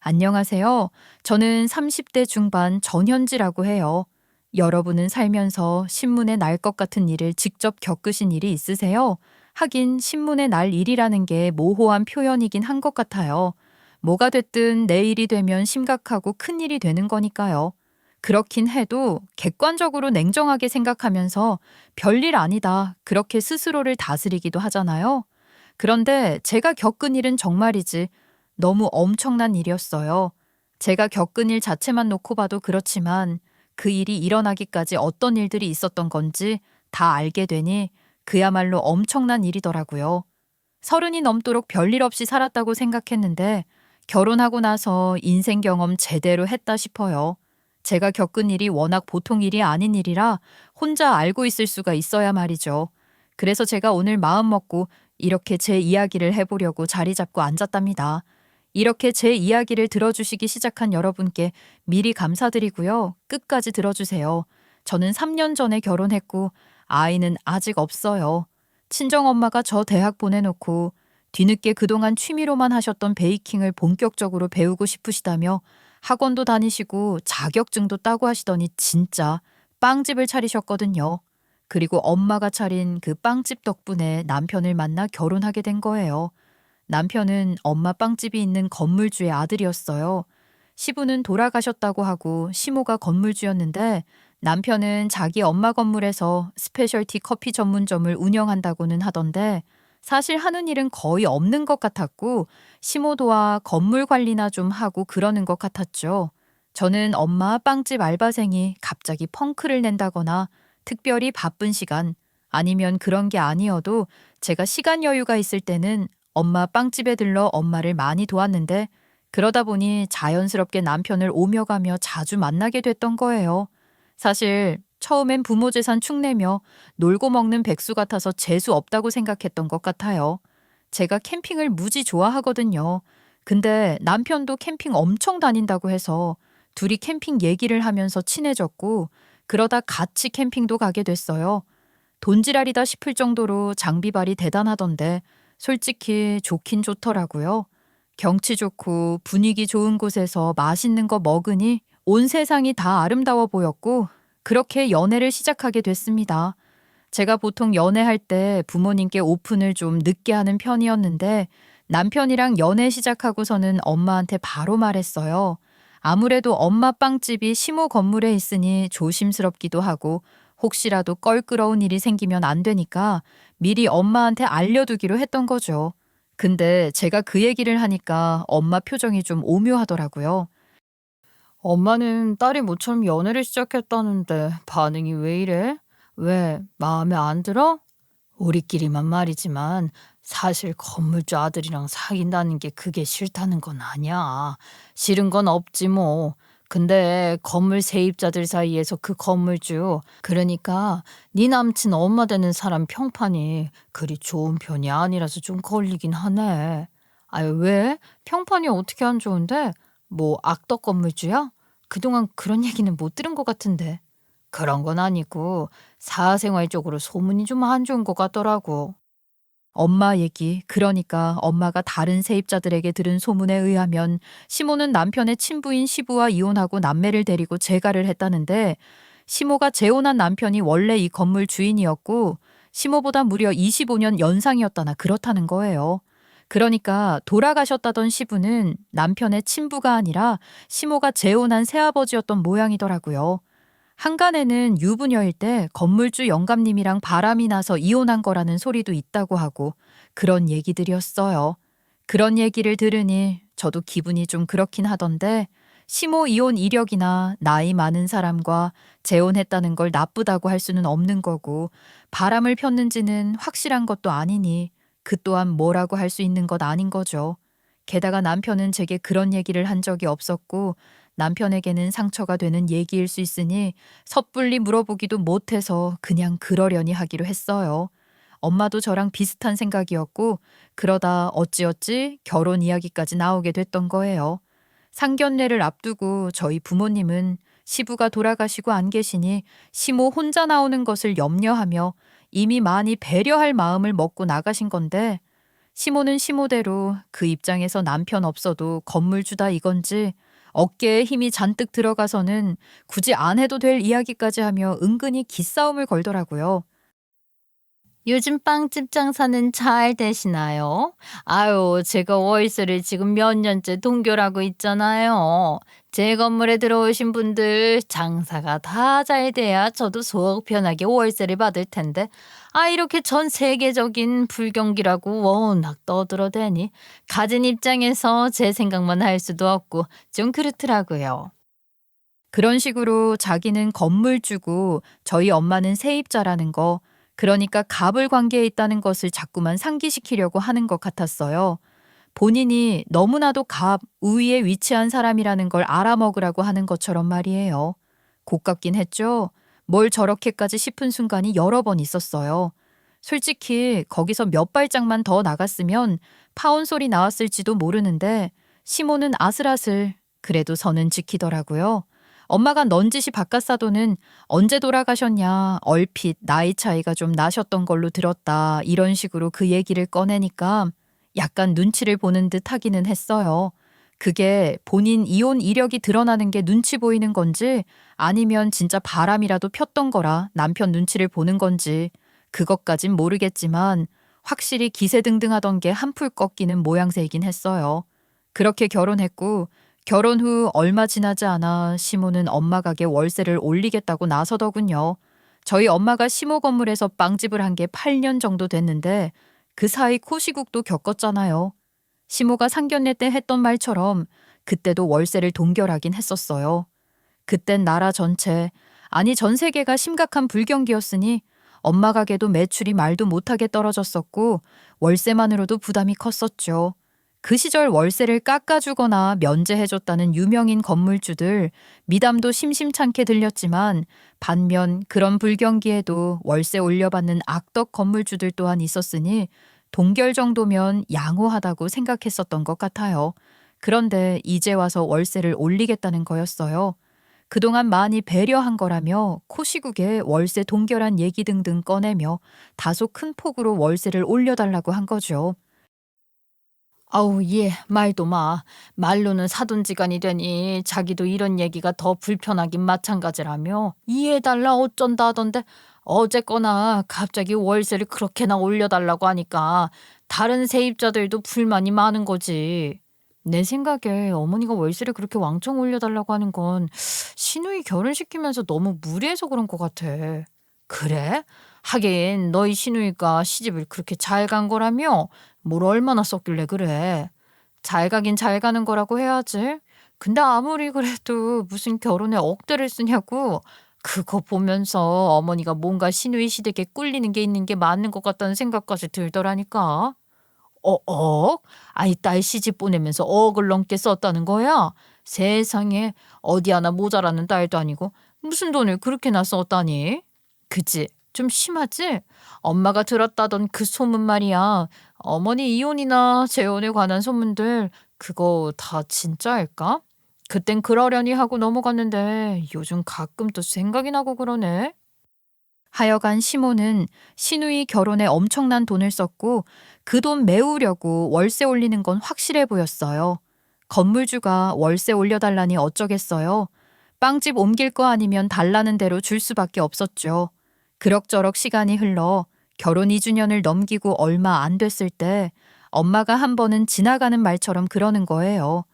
안녕하세요. 저는 30대 중반 전현지라고 해요. 여러분은 살면서 신문에 날 것 같은 일을 직접 겪으신 일이 있으세요? 하긴 신문에 날 일이라는 게 모호한 표현이긴 한 것 같아요. 뭐가 됐든 내일이 되면 심각하고 큰 일이 되는 거니까요. 그렇긴 해도 객관적으로 냉정하게 생각하면서 별일 아니다. 그렇게 스스로를 다스리기도 하잖아요. 그런데 제가 겪은 일은 정말이지 너무 엄청난 일이었어요. 제가 겪은 일 자체만 놓고 봐도 그렇지만 그 일이 일어나기까지 어떤 일들이 있었던 건지 다 알게 되니 그야말로 엄청난 일이더라고요. 30이 넘도록 별일 없이 살았다고 생각했는데 결혼하고 나서 인생 경험 제대로 했다 싶어요. 제가 겪은 일이 워낙 보통 일이 아닌 일이라 혼자 알고 있을 수가 있어야 말이죠. 그래서 제가 오늘 마음 먹고 이렇게 제 이야기를 해보려고 자리 잡고 앉았답니다. 이렇게 제 이야기를 들어주시기 시작한 여러분께 미리 감사드리고요. 끝까지 들어주세요. 저는 3년 전에 결혼했고 아이는 아직 없어요. 친정엄마가 저 대학 보내놓고 뒤늦게 그동안 취미로만 하셨던 베이킹을 본격적으로 배우고 싶으시다며 학원도 다니시고 자격증도 따고 하시더니 진짜 빵집을 차리셨거든요. 그리고 엄마가 차린 그 빵집 덕분에 남편을 만나 결혼하게 된 거예요. 남편은 엄마 빵집이 있는 건물주의 아들이었어요. 시부는 돌아가셨다고 하고 시모가 건물주였는데 남편은 자기 엄마 건물에서 스페셜티 커피 전문점을 운영한다고는 하던데 사실 하는 일은 거의 없는 것 같았고 시모도와 건물 관리나 좀 하고 그러는 것 같았죠. 저는 엄마 빵집 알바생이 갑자기 펑크를 낸다거나 특별히 바쁜 시간 아니면 그런 게 아니어도 제가 시간 여유가 있을 때는 엄마 빵집에 들러 엄마를 많이 도왔는데 그러다 보니 자연스럽게 남편을 오며 가며 자주 만나게 됐던 거예요. 사실 처음엔 부모 재산 축내며 놀고 먹는 백수 같아서 재수 없다고 생각했던 것 같아요. 제가 캠핑을 무지 좋아하거든요. 근데 남편도 캠핑 엄청 다닌다고 해서 둘이 캠핑 얘기를 하면서 친해졌고 그러다 같이 캠핑도 가게 됐어요. 돈지랄이다 싶을 정도로 장비발이 대단하던데 솔직히 좋긴 좋더라고요. 경치 좋고 분위기 좋은 곳에서 맛있는 거 먹으니 온 세상이 다 아름다워 보였고 그렇게 연애를 시작하게 됐습니다. 제가 보통 연애할 때 부모님께 오픈을 좀 늦게 하는 편이었는데 남편이랑 연애 시작하고서는 엄마한테 바로 말했어요. 아무래도 엄마 빵집이 시모 건물에 있으니 조심스럽기도 하고 혹시라도 껄끄러운 일이 생기면 안 되니까 미리 엄마한테 알려두기로 했던 거죠. 근데 제가 그 얘기를 하니까 엄마 표정이 좀 오묘하더라고요. 엄마는 딸이 모처럼 연애를 시작했다는데 반응이 왜 이래? 왜, 마음에 안 들어? 우리끼리만 말이지만 사실 건물주 아들이랑 사귄다는 게 그게 싫다는 건 아니야. 싫은 건 없지 뭐. 근데 건물 세입자들 사이에서 그 건물주, 그러니까 네 남친 엄마 되는 사람 평판이 그리 좋은 편이 아니라서 좀 걸리긴 하네. 아유 왜? 평판이 어떻게 안 좋은데? 뭐 악덕 건물주야? 그동안 그런 얘기는 못 들은 것 같은데. 그런 건 아니고 사생활적으로 소문이 좀 안 좋은 것 같더라고. 엄마 얘기, 그러니까 엄마가 다른 세입자들에게 들은 소문에 의하면 시모는 남편의 친부인 시부와 이혼하고 남매를 데리고 재가를 했다는데 시모가 재혼한 남편이 원래 이 건물 주인이었고 시모보다 무려 25년 연상이었다나 그렇다는 거예요. 그러니까 돌아가셨다던 시부는 남편의 친부가 아니라 시모가 재혼한 새아버지였던 모양이더라고요. 한간에는 유부녀일 때 건물주 영감님이랑 바람이 나서 이혼한 거라는 소리도 있다고 하고 그런 얘기들이었어요. 그런 얘기를 들으니 저도 기분이 좀 그렇긴 하던데 시모 이혼 이력이나 나이 많은 사람과 재혼했다는 걸 나쁘다고 할 수는 없는 거고 바람을 폈는지는 확실한 것도 아니니 그 또한 뭐라고 할 수 있는 것 아닌 거죠. 게다가 남편은 제게 그런 얘기를 한 적이 없었고 남편에게는 상처가 되는 얘기일 수 있으니 섣불리 물어보기도 못해서 그냥 그러려니 하기로 했어요. 엄마도 저랑 비슷한 생각이었고 그러다 어찌어찌 결혼 이야기까지 나오게 됐던 거예요. 상견례를 앞두고 저희 부모님은 시부가 돌아가시고 안 계시니 시모 혼자 나오는 것을 염려하며 이미 많이 배려할 마음을 먹고 나가신 건데 시모는 시모대로 그 입장에서 남편 없어도 건물주다 이건지 어깨에 힘이 잔뜩 들어가서는 굳이 안 해도 될 이야기까지 하며 은근히 기싸움을 걸더라고요. 요즘 빵집 장사는 잘 되시나요? 아유, 제가 월세를 지금 몇 년째 동결하고 있잖아요. 제 건물에 들어오신 분들 장사가 다 잘 돼야 저도 속 편하게 월세를 받을 텐데, 이렇게 전 세계적인 불경기라고 워낙 떠들어대니, 가진 입장에서 제 생각만 할 수도 없고, 좀 그렇더라고요. 그런 식으로 자기는 건물주고 저희 엄마는 세입자라는 거, 그러니까 갑을 관계에 있다는 것을 자꾸만 상기시키려고 하는 것 같았어요. 본인이 너무나도 갑 우위에 위치한 사람이라는 걸 알아먹으라고 하는 것처럼 말이에요. 고깝긴 했죠. 뭘 저렇게까지 싶은 순간이 여러 번 있었어요. 솔직히 거기서 몇 발짝만 더 나갔으면 파혼 소리 나왔을지도 모르는데 시모는 아슬아슬 그래도 선은 지키더라고요. 엄마가 넌지시 바깥사도는 언제 돌아가셨냐, 얼핏 나이 차이가 좀 나셨던 걸로 들었다, 이런 식으로 그 얘기를 꺼내니까 약간 눈치를 보는 듯 하기는 했어요. 그게 본인 이혼 이력이 드러나는 게 눈치 보이는 건지 아니면 진짜 바람이라도 폈던 거라 남편 눈치를 보는 건지 그것까진 모르겠지만 확실히 기세등등하던 게 한풀 꺾이는 모양새이긴 했어요. 그렇게 결혼했고 결혼 후 얼마 지나지 않아 시모는 엄마 가게 월세를 올리겠다고 나서더군요. 저희 엄마가 시모 건물에서 빵집을 한 게 8년 정도 됐는데 그 사이 코시국도 겪었잖아요. 시모가 상견례 때 했던 말처럼 그때도 월세를 동결하긴 했었어요. 그땐 나라 전체, 아니 전 세계가 심각한 불경기였으니 엄마 가게도 매출이 말도 못하게 떨어졌었고 월세만으로도 부담이 컸었죠. 그 시절 월세를 깎아주거나 면제해줬다는 유명인 건물주들 미담도 심심찮게 들렸지만 반면 그런 불경기에도 월세 올려받는 악덕 건물주들 또한 있었으니 동결 정도면 양호하다고 생각했었던 것 같아요. 그런데 이제 와서 월세를 올리겠다는 거였어요. 그동안 많이 배려한 거라며 코시국에 월세 동결한 얘기 등등 꺼내며 다소 큰 폭으로 월세를 올려달라고 한 거죠. 아우, 예, 말도 마. 말로는 사돈지간이 되니 자기도 이런 얘기가 더 불편하긴 마찬가지라며 이해해달라 어쩐다 하던데 어쨌거나 갑자기 월세를 그렇게나 올려달라고 하니까 다른 세입자들도 불만이 많은 거지. 내 생각에 어머니가 월세를 그렇게 왕창 올려달라고 하는 건 시누이 결혼시키면서 너무 무리해서 그런 것 같아. 그래? 하긴 너희 시누이가 시집을 그렇게 잘 간 거라며? 뭘 얼마나 썼길래 그래. 잘 가긴 잘 가는 거라고 해야지. 근데 아무리 그래도 무슨 결혼에 억대를 쓰냐고. 그거 보면서 어머니가 뭔가 시누이 시댁에 꿀리는 게 있는 게 맞는 것 같다는 생각까지 들더라니까. 억? 아이 딸 시집 보내면서 억을 넘게 썼다는 거야? 세상에, 어디 하나 모자라는 딸도 아니고 무슨 돈을 그렇게나 썼다니? 그치? 좀 심하지? 엄마가 들었다던 그 소문 말이야. 어머니 이혼이나 재혼에 관한 소문들 그거 다 진짜일까? 그땐 그러려니 하고 넘어갔는데 요즘 가끔 또 생각이 나고 그러네. 하여간 시모는 시누이 결혼에 엄청난 돈을 썼고 그 돈 메우려고 월세 올리는 건 확실해 보였어요. 건물주가 월세 올려달라니 어쩌겠어요. 빵집 옮길 거 아니면 달라는 대로 줄 수밖에 없었죠. 그럭저럭 시간이 흘러 결혼 2주년을 넘기고 얼마 안 됐을 때 엄마가 한 번은 지나가는 말처럼 그러는 거예요.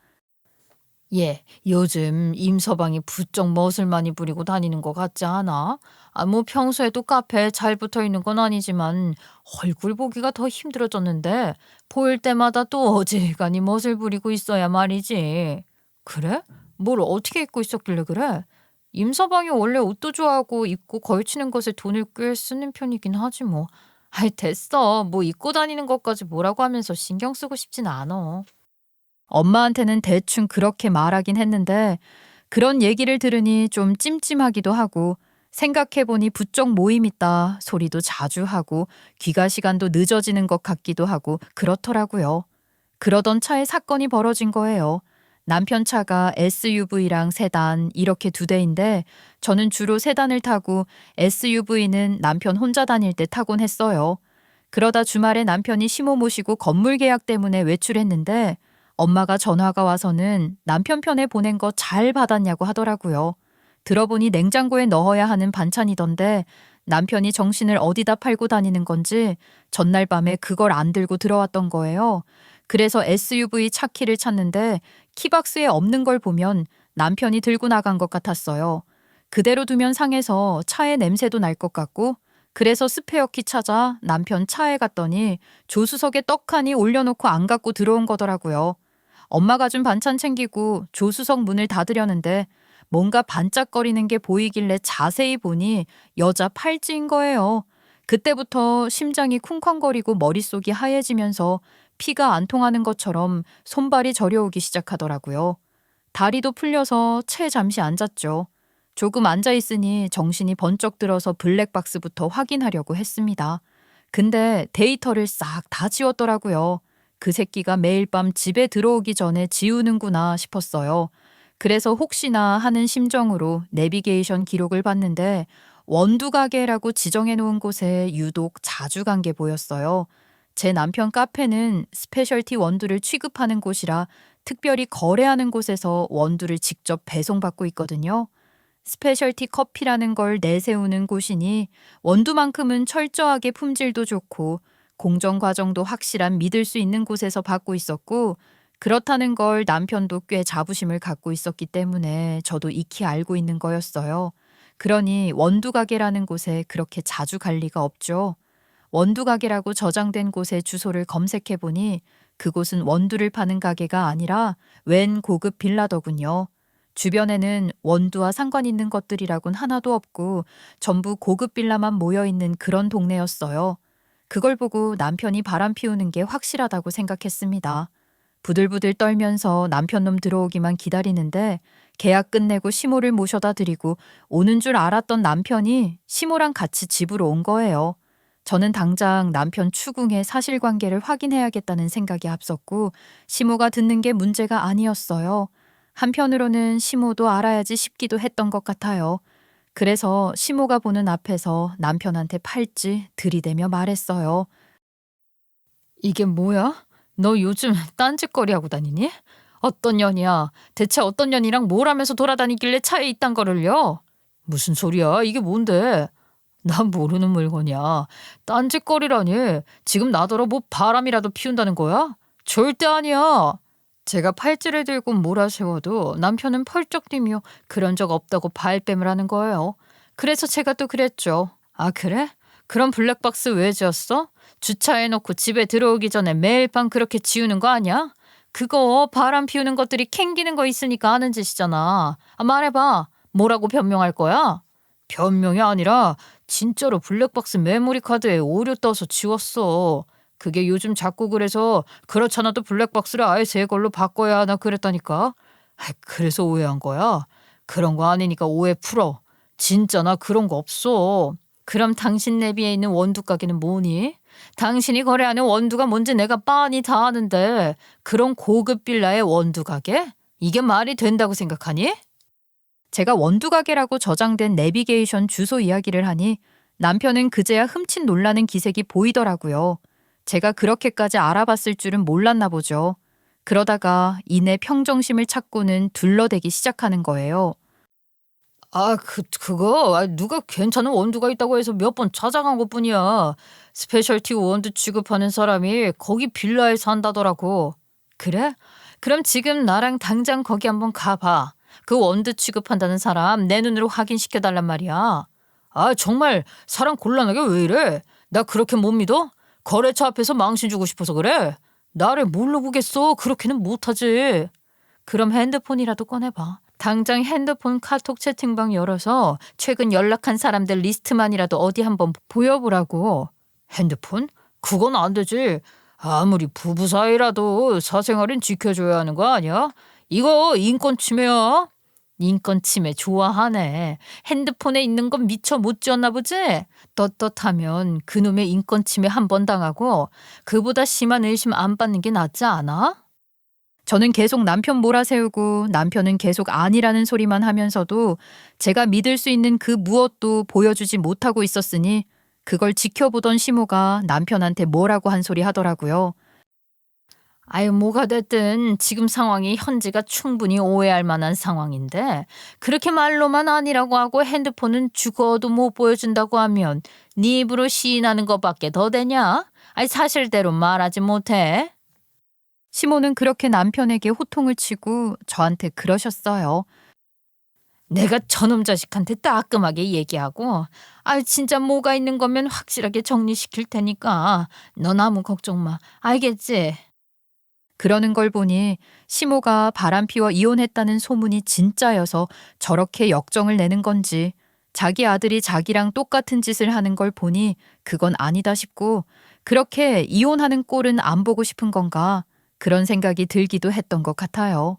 예, 요즘 임서방이 부쩍 멋을 많이 부리고 다니는 것 같지 않아? 뭐 평소에도 카페에 잘 붙어 있는 건 아니지만 얼굴 보기가 더 힘들어졌는데 보일 때마다 또 어지간히 멋을 부리고 있어야 말이지. 그래? 뭘 어떻게 입고 있었길래 그래? 임서방이 원래 옷도 좋아하고 입고 걸치는 것에 돈을 꽤 쓰는 편이긴 하지 뭐. 아이 됐어. 뭐 입고 다니는 것까지 뭐라고 하면서 신경 쓰고 싶진 않아. 엄마한테는 대충 그렇게 말하긴 했는데 그런 얘기를 들으니 좀 찜찜하기도 하고 생각해보니 부쩍 모임 있다 소리도 자주 하고 귀가 시간도 늦어지는 것 같기도 하고 그렇더라고요. 그러던 차에 사건이 벌어진 거예요. 남편 차가 SUV랑 세단 이렇게 두 대인데 저는 주로 세단을 타고 SUV는 남편 혼자 다닐 때 타곤 했어요. 그러다 주말에 남편이 시모 모시고 건물 계약 때문에 외출했는데 엄마가 전화가 와서는 남편 편에 보낸 거 잘 받았냐고 하더라고요. 들어보니 냉장고에 넣어야 하는 반찬이던데 남편이 정신을 어디다 팔고 다니는 건지 전날 밤에 그걸 안 들고 들어왔던 거예요. 그래서 SUV 차 키를 찾는데 키박스에 없는 걸 보면 남편이 들고 나간 것 같았어요. 그대로 두면 상해서 차에 냄새도 날 것 같고 그래서 스페어 키 찾아 남편 차에 갔더니 조수석에 떡하니 올려놓고 안 갖고 들어온 거더라고요. 엄마가 준 반찬 챙기고 조수석 문을 닫으려는데 뭔가 반짝거리는 게 보이길래 자세히 보니 여자 팔찌인 거예요. 그때부터 심장이 쿵쾅거리고 머릿속이 하얘지면서 피가 안 통하는 것처럼 손발이 저려오기 시작하더라고요. 다리도 풀려서 채 잠시 앉았죠. 조금 앉아있으니 정신이 번쩍 들어서 블랙박스부터 확인하려고 했습니다. 근데 데이터를 싹 다 지웠더라고요. 그 새끼가 매일 밤 집에 들어오기 전에 지우는구나 싶었어요. 그래서 혹시나 하는 심정으로 내비게이션 기록을 봤는데 원두가게라고 지정해 놓은 곳에 유독 자주 간 게 보였어요. 제 남편 카페는 스페셜티 원두를 취급하는 곳이라 특별히 거래하는 곳에서 원두를 직접 배송받고 있거든요. 스페셜티 커피라는 걸 내세우는 곳이니 원두만큼은 철저하게 품질도 좋고 공정 과정도 확실한 믿을 수 있는 곳에서 받고 있었고 그렇다는 걸 남편도 꽤 자부심을 갖고 있었기 때문에 저도 익히 알고 있는 거였어요. 그러니 원두가게라는 곳에 그렇게 자주 갈 리가 없죠. 원두가게라고 저장된 곳의 주소를 검색해보니 그곳은 원두를 파는 가게가 아니라 웬 고급 빌라더군요. 주변에는 원두와 상관 있는 것들이라곤 하나도 없고 전부 고급 빌라만 모여있는 그런 동네였어요. 그걸 보고 남편이 바람 피우는 게 확실하다고 생각했습니다. 부들부들 떨면서 남편 놈 들어오기만 기다리는데 계약 끝내고 시모를 모셔다 드리고 오는 줄 알았던 남편이 시모랑 같이 집으로 온 거예요. 저는 당장 남편 추궁의 사실관계를 확인해야겠다는 생각이 앞섰고 시모가 듣는 게 문제가 아니었어요. 한편으로는 시모도 알아야지 싶기도 했던 것 같아요. 그래서 시모가 보는 앞에서 남편한테 팔찌 들이대며 말했어요. 이게 뭐야? 너 요즘 딴짓거리 하고 다니니? 어떤 년이야? 대체 어떤 년이랑 뭘 하면서 돌아다니길래 차에 이딴 거를요? 무슨 소리야? 이게 뭔데? 난 모르는 물건이야. 딴짓거리라니. 지금 나더러 뭐 바람이라도 피운다는 거야? 절대 아니야. 제가 팔찌를 들고 몰아세워도 남편은 펄쩍 뛰며 그런 적 없다고 발뺌을 하는 거예요. 그래서 제가 또 그랬죠. 아, 그래? 그럼 블랙박스 왜 지었어? 주차해놓고 집에 들어오기 전에 매일 밤 그렇게 지우는 거 아니야? 그거 바람 피우는 것들이 캥기는 거 있으니까 하는 짓이잖아. 아, 말해봐. 뭐라고 변명할 거야? 변명이 아니라 진짜로 블랙박스 메모리 카드에 오류 떠서 지웠어. 그게 요즘 자꾸 그래서 그렇잖아도 블랙박스를 아예 새 걸로 바꿔야 하나 그랬다니까. 그래서 오해한 거야? 그런 거 아니니까 오해 풀어. 진짜 나 그런 거 없어. 그럼 당신 내비에 있는 원두 가게는 뭐니? 당신이 거래하는 원두가 뭔지 내가 빤히 다 아는데 그런 고급 빌라의 원두 가게? 이게 말이 된다고 생각하니? 제가 원두 가게라고 저장된 내비게이션 주소 이야기를 하니 남편은 그제야 흠칫 놀라는 기색이 보이더라고요. 제가 그렇게까지 알아봤을 줄은 몰랐나 보죠. 그러다가 이내 평정심을 찾고는 둘러대기 시작하는 거예요. 그거 누가 괜찮은 원두가 있다고 해서 몇 번 찾아간 것뿐이야. 스페셜티 원두 취급하는 사람이 거기 빌라에 산다더라고. 그래? 그럼 지금 나랑 당장 거기 한번 가봐. 그 원두 취급한다는 사람 내 눈으로 확인시켜달란 말이야. 정말 사람 곤란하게 왜 이래? 나 그렇게 못 믿어? 거래처 앞에서 망신 주고 싶어서 그래? 나를 뭘로 보겠어? 그렇게는 못하지. 그럼 핸드폰이라도 꺼내봐. 당장 핸드폰 카톡 채팅방 열어서 최근 연락한 사람들 리스트만이라도 어디 한번 보여보라고. 핸드폰? 그건 안 되지. 아무리 부부 사이라도 사생활은 지켜줘야 하는 거 아니야? 이거 인권 침해야. 인권 침해 좋아하네. 핸드폰에 있는 건 미처 못 지었나 보지? 떳떳하면 그놈의 인권 침해 한 번 당하고 그보다 심한 의심 안 받는 게 낫지 않아? 저는 계속 남편 몰아세우고 남편은 계속 아니라는 소리만 하면서도 제가 믿을 수 있는 그 무엇도 보여주지 못하고 있었으니 그걸 지켜보던 시모가 남편한테 뭐라고 한 소리 하더라고요. 아유, 뭐가 됐든 지금 상황이 현지가 충분히 오해할 만한 상황인데 그렇게 말로만 아니라고 하고 핸드폰은 죽어도 못 보여준다고 하면 네 입으로 시인하는 것밖에 더 되냐? 아니, 사실대로 말하지 못해? 시모는 그렇게 남편에게 호통을 치고 저한테 그러셨어요. 내가 저놈 자식한테 따끔하게 얘기하고 진짜 뭐가 있는 거면 확실하게 정리시킬 테니까 넌 아무 걱정 마. 알겠지? 그러는 걸 보니 시모가 바람피워 이혼했다는 소문이 진짜여서 저렇게 역정을 내는 건지 자기 아들이 자기랑 똑같은 짓을 하는 걸 보니 그건 아니다 싶고 그렇게 이혼하는 꼴은 안 보고 싶은 건가 그런 생각이 들기도 했던 것 같아요.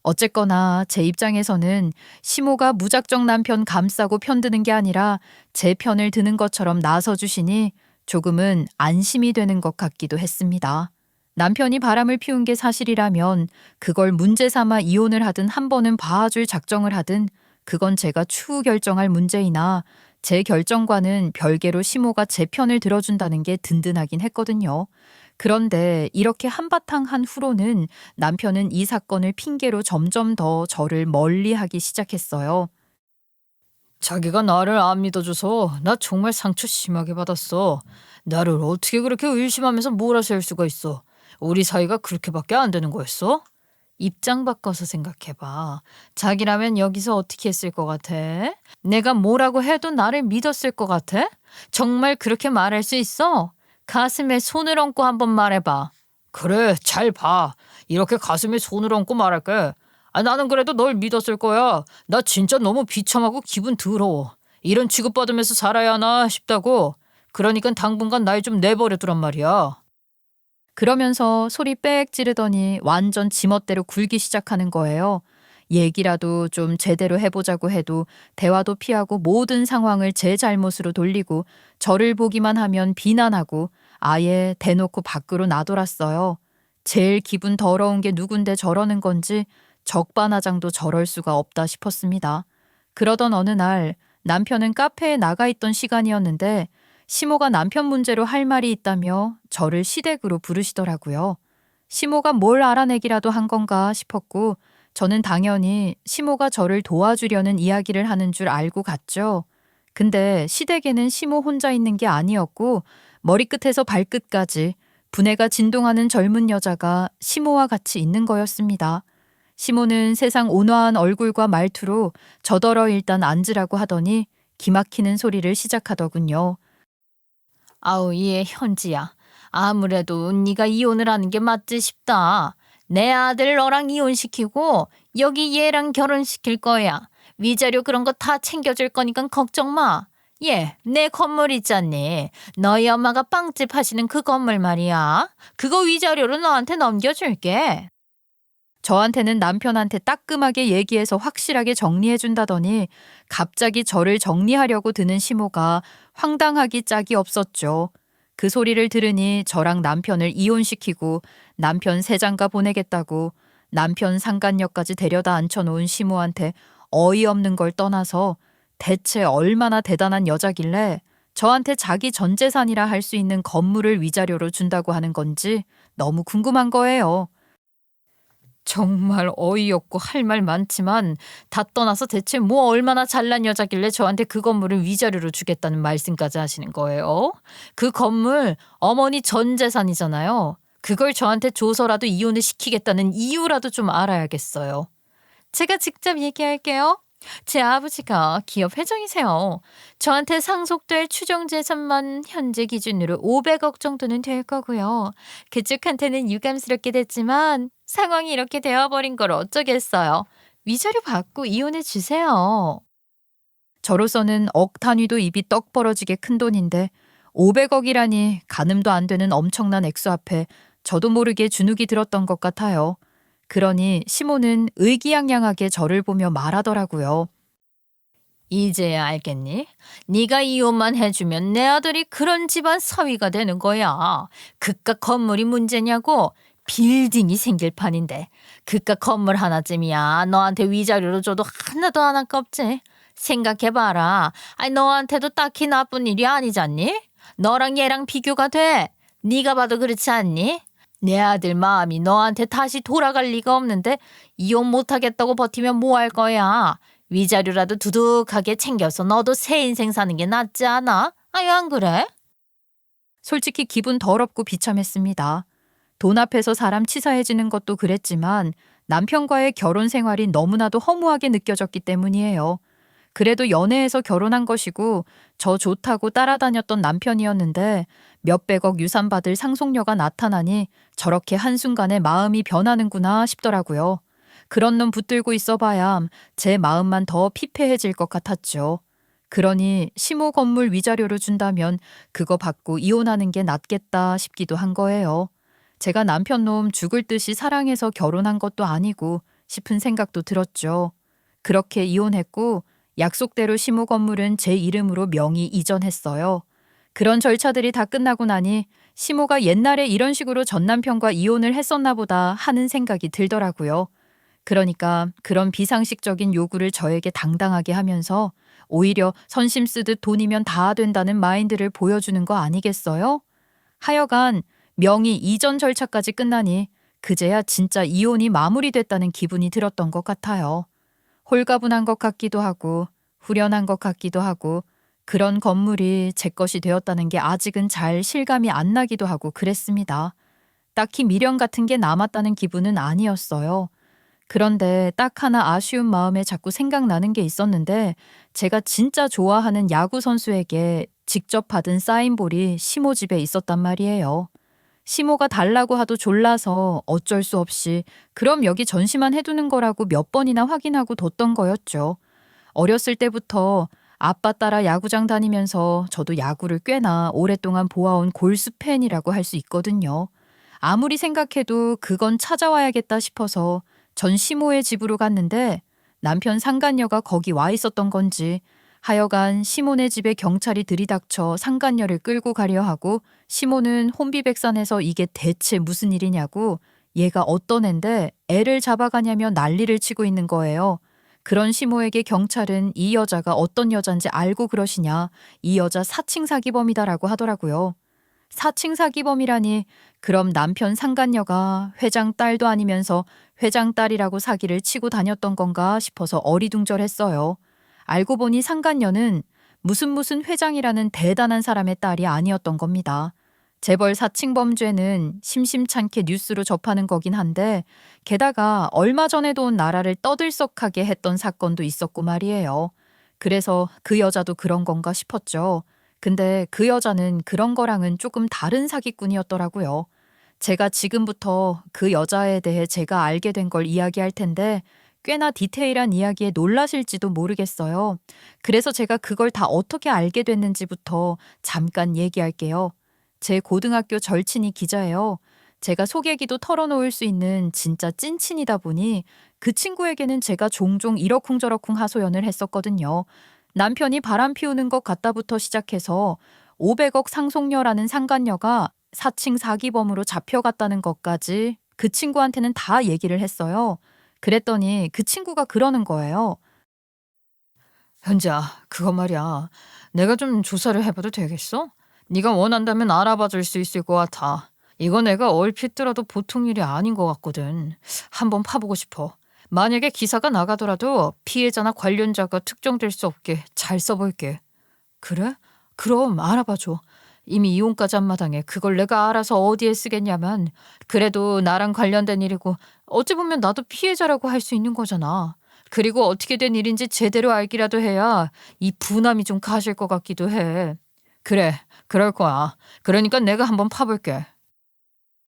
어쨌거나 제 입장에서는 시모가 무작정 남편 감싸고 편드는 게 아니라 제 편을 드는 것처럼 나서주시니 조금은 안심이 되는 것 같기도 했습니다. 남편이 바람을 피운 게 사실이라면 그걸 문제 삼아 이혼을 하든 한 번은 봐줄 작정을 하든 그건 제가 추후 결정할 문제이나 제 결정과는 별개로 시모가 제 편을 들어준다는 게 든든하긴 했거든요. 그런데 이렇게 한바탕 한 후로는 남편은 이 사건을 핑계로 점점 더 저를 멀리하기 시작했어요. 자기가 나를 안 믿어줘서 나 정말 상처 심하게 받았어. 나를 어떻게 그렇게 의심하면서 몰아세울 수가 있어. 우리 사이가 그렇게밖에 안 되는 거였어? 입장 바꿔서 생각해봐. 자기라면 여기서 어떻게 했을 것 같아? 내가 뭐라고 해도 나를 믿었을 것 같아? 정말 그렇게 말할 수 있어? 가슴에 손을 얹고 한번 말해봐. 그래, 잘 봐. 이렇게 가슴에 손을 얹고 말할게. 나는 그래도 널 믿었을 거야. 나 진짜 너무 비참하고 기분 더러워. 이런 취급받으면서 살아야 하나 싶다고. 그러니까 당분간 날 좀 내버려 두란 말이야. 그러면서 소리 빽 지르더니 완전 지멋대로 굴기 시작하는 거예요. 얘기라도 좀 제대로 해보자고 해도 대화도 피하고 모든 상황을 제 잘못으로 돌리고 저를 보기만 하면 비난하고 아예 대놓고 밖으로 나돌았어요. 제일 기분 더러운 게 누군데 저러는 건지 적반하장도 저럴 수가 없다 싶었습니다. 그러던 어느 날 남편은 카페에 나가 있던 시간이었는데 시모가 남편 문제로 할 말이 있다며 저를 시댁으로 부르시더라고요. 시모가 뭘 알아내기라도 한 건가 싶었고 저는 당연히 시모가 저를 도와주려는 이야기를 하는 줄 알고 갔죠. 근데 시댁에는 시모 혼자 있는 게 아니었고 머리끝에서 발끝까지 분해가 진동하는 젊은 여자가 시모와 같이 있는 거였습니다. 시모는 세상 온화한 얼굴과 말투로 저더러 일단 앉으라고 하더니 기막히는 소리를 시작하더군요. 아우, 얘 현지야. 아무래도 네가 이혼을 하는 게 맞지 싶다. 내 아들 너랑 이혼시키고 여기 얘랑 결혼시킬 거야. 위자료 그런 거 다 챙겨줄 거니까 걱정 마. 얘, 내 건물 있잖니. 너희 엄마가 빵집 하시는 그 건물 말이야. 그거 위자료로 너한테 넘겨줄게. 저한테는 남편한테 따끔하게 얘기해서 확실하게 정리해준다더니 갑자기 저를 정리하려고 드는 시모가 황당하기 짝이 없었죠. 그 소리를 들으니 저랑 남편을 이혼시키고 남편 세장가 보내겠다고 남편 상간녀까지 데려다 앉혀놓은 시모한테 어이없는 걸 떠나서 대체 얼마나 대단한 여자길래 저한테 자기 전 재산이라 할 수 있는 건물을 위자료로 준다고 하는 건지 너무 궁금한 거예요. 정말 어이없고 할 말 많지만 다 떠나서 대체 뭐 얼마나 잘난 여자길래 저한테 그 건물을 위자료로 주겠다는 말씀까지 하시는 거예요? 그 건물 어머니 전 재산이잖아요. 그걸 저한테 줘서라도 이혼을 시키겠다는 이유라도 좀 알아야겠어요. 제가 직접 얘기할게요. 제 아버지가 기업 회장이세요. 저한테 상속될 추정 재산만 현재 기준으로 500억 정도는 될 거고요. 그쪽한테는 유감스럽게 됐지만 상황이 이렇게 되어버린 걸 어쩌겠어요. 위자료 받고 이혼해 주세요. 저로서는 억 단위도 입이 떡 벌어지게 큰 돈인데 500억이라니 가늠도 안 되는 엄청난 액수 앞에 저도 모르게 주눅이 들었던 것 같아요. 그러니 시모는 의기양양하게 저를 보며 말하더라고요. 이제야 알겠니? 네가 이혼만 해주면 내 아들이 그런 집안 서위가 되는 거야. 그깟 건물이 문제냐고? 빌딩이 생길 판인데 그깟 건물 하나쯤이야 너한테 위자료로 줘도 하나도 안 아깝지? 생각해봐라. 너한테도 딱히 나쁜 일이 아니잖니? 너랑 얘랑 비교가 돼? 네가 봐도 그렇지 않니? 내 아들 마음이 너한테 다시 돌아갈 리가 없는데 이혼 못하겠다고 버티면 뭐 할 거야? 위자료라도 두둑하게 챙겨서 너도 새 인생 사는 게 낫지 않아? 아유, 안 그래? 솔직히 기분 더럽고 비참했습니다. 돈 앞에서 사람 치사해지는 것도 그랬지만 남편과의 결혼 생활이 너무나도 허무하게 느껴졌기 때문이에요. 그래도 연애해서 결혼한 것이고 저 좋다고 따라다녔던 남편이었는데 몇백억 유산 받을 상속녀가 나타나니 저렇게 한순간에 마음이 변하는구나 싶더라고요. 그런 놈 붙들고 있어봐야 제 마음만 더 피폐해질 것 같았죠. 그러니 시모 건물 위자료를 준다면 그거 받고 이혼하는 게 낫겠다 싶기도 한 거예요. 제가 남편 놈 죽을 듯이 사랑해서 결혼한 것도 아니고 싶은 생각도 들었죠. 그렇게 이혼했고 약속대로 시모 건물은 제 이름으로 명의 이전했어요. 그런 절차들이 다 끝나고 나니 시모가 옛날에 이런 식으로 전 남편과 이혼을 했었나 보다 하는 생각이 들더라고요. 그러니까 그런 비상식적인 요구를 저에게 당당하게 하면서 오히려 선심 쓰듯 돈이면 다 된다는 마인드를 보여주는 거 아니겠어요? 하여간 명의 이전 절차까지 끝나니 그제야 진짜 이혼이 마무리됐다는 기분이 들었던 것 같아요. 홀가분한 것 같기도 하고 후련한 것 같기도 하고 그런 건물이 제 것이 되었다는 게 아직은 잘 실감이 안 나기도 하고 그랬습니다. 딱히 미련 같은 게 남았다는 기분은 아니었어요. 그런데 딱 하나 아쉬운 마음에 자꾸 생각나는 게 있었는데 제가 진짜 좋아하는 야구 선수에게 직접 받은 사인볼이 시모 집에 있었단 말이에요. 시모가 달라고 하도 졸라서 어쩔 수 없이 그럼 여기 전시만 해두는 거라고 몇 번이나 확인하고 뒀던 거였죠. 어렸을 때부터 아빠 따라 야구장 다니면서 저도 야구를 꽤나 오랫동안 보아온 골수 팬이라고 할 수 있거든요. 아무리 생각해도 그건 찾아와야겠다 싶어서 전 시모의 집으로 갔는데 남편 상간녀가 거기 와 있었던 건지 하여간 시모네 집에 경찰이 들이닥쳐 상간녀를 끌고 가려 하고 시모는 혼비백산해서 이게 대체 무슨 일이냐고 얘가 어떤 앤데 애를 잡아가냐며 난리를 치고 있는 거예요. 그런 시모에게 경찰은 이 여자가 어떤 여잔지 알고 그러시냐, 이 여자 사칭 사기범이다라고 하더라고요. 사칭 사기범이라니 그럼 남편 상간녀가 회장 딸도 아니면서 회장 딸이라고 사기를 치고 다녔던 건가 싶어서 어리둥절했어요. 알고 보니 상간녀는 무슨 회장이라는 대단한 사람의 딸이 아니었던 겁니다. 재벌 사칭 범죄는 심심찮게 뉴스로 접하는 거긴 한데 게다가 얼마 전에도 온 나라를 떠들썩하게 했던 사건도 있었고 말이에요. 그래서 그 여자도 그런 건가 싶었죠. 근데 그 여자는 그런 거랑은 조금 다른 사기꾼이었더라고요. 제가 지금부터 그 여자에 대해 제가 알게 된 걸 이야기할 텐데 꽤나 디테일한 이야기에 놀라실지도 모르겠어요. 그래서 제가 그걸 다 어떻게 알게 됐는지부터 잠깐 얘기할게요. 제 고등학교 절친이 기자예요. 제가 소개기도 털어놓을 수 있는 진짜 찐친이다 보니 그 친구에게는 제가 종종 이러쿵저러쿵 하소연을 했었거든요. 남편이 바람 피우는 것 같다부터 시작해서 500억 상속녀라는 상간녀가 사칭 사기범으로 잡혀갔다는 것까지 그 친구한테는 다 얘기를 했어요. 그랬더니 그 친구가 그러는 거예요. 현지야, 그거 말이야. 내가 좀 조사를 해봐도 되겠어? 네가 원한다면 알아봐 줄 수 있을 것 같아. 이거 내가 얼핏 들어도 보통 일이 아닌 것 같거든. 한번 파보고 싶어. 만약에 기사가 나가더라도 피해자나 관련자가 특정될 수 없게 잘 써볼게. 그래? 그럼 알아봐줘. 이미 이혼까지 한 마당에 그걸 내가 알아서 어디에 쓰겠냐면 그래도 나랑 관련된 일이고 어찌 보면 나도 피해자라고 할 수 있는 거잖아. 그리고 어떻게 된 일인지 제대로 알기라도 해야 이 분함이 좀 가실 것 같기도 해. 그래, 그럴 거야. 그러니까 내가 한번 파볼게.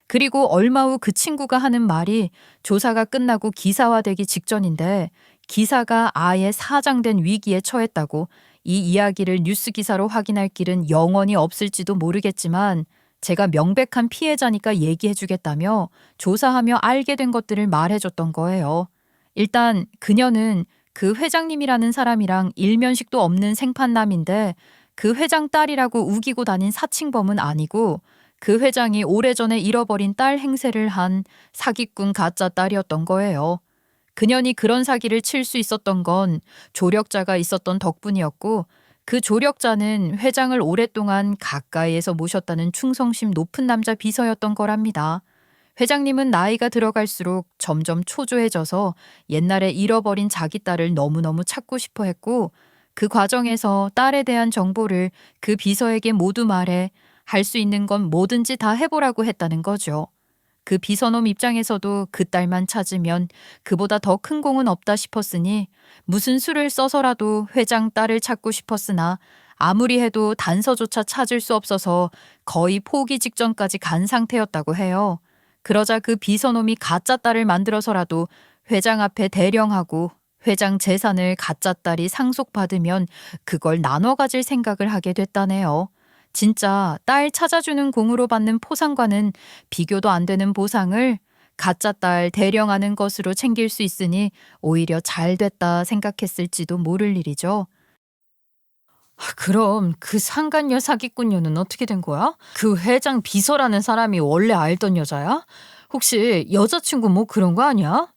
그리고 얼마 후 그 친구가 하는 말이 조사가 끝나고 기사화되기 직전인데 기사가 아예 사장된 위기에 처했다고 이 이야기를 뉴스 기사로 확인할 길은 영원히 없을지도 모르겠지만 제가 명백한 피해자니까 얘기해주겠다며 조사하며 알게 된 것들을 말해줬던 거예요. 일단 그녀는 그 회장님이라는 사람이랑 일면식도 없는 생판남인데 그 회장 딸이라고 우기고 다닌 사칭범은 아니고 그 회장이 오래전에 잃어버린 딸 행세를 한 사기꾼 가짜 딸이었던 거예요. 그년이 그런 사기를 칠 수 있었던 건 조력자가 있었던 덕분이었고 그 조력자는 회장을 오랫동안 가까이에서 모셨다는 충성심 높은 남자 비서였던 거랍니다. 회장님은 나이가 들어갈수록 점점 초조해져서 옛날에 잃어버린 자기 딸을 너무너무 찾고 싶어 했고, 그 과정에서 딸에 대한 정보를 그 비서에게 모두 말해 할 수 있는 건 뭐든지 다 해보라고 했다는 거죠. 그 비서놈 입장에서도 그 딸만 찾으면 그보다 더 큰 공은 없다 싶었으니 무슨 수를 써서라도 회장 딸을 찾고 싶었으나 아무리 해도 단서조차 찾을 수 없어서 거의 포기 직전까지 간 상태였다고 해요. 그러자 그 비서놈이 가짜 딸을 만들어서라도 회장 앞에 대령하고 회장 재산을 가짜 딸이 상속받으면 그걸 나눠 가질 생각을 하게 됐다네요. 진짜 딸 찾아주는 공으로 받는 포상과는 비교도 안 되는 보상을 가짜 딸 대령하는 것으로 챙길 수 있으니 오히려 잘 됐다 생각했을지도 모를 일이죠. 그럼 그 상간녀 사기꾼녀는 어떻게 된 거야? 그 회장 비서라는 사람이 원래 알던 여자야? 혹시 여자친구 뭐 그런 거 아니야?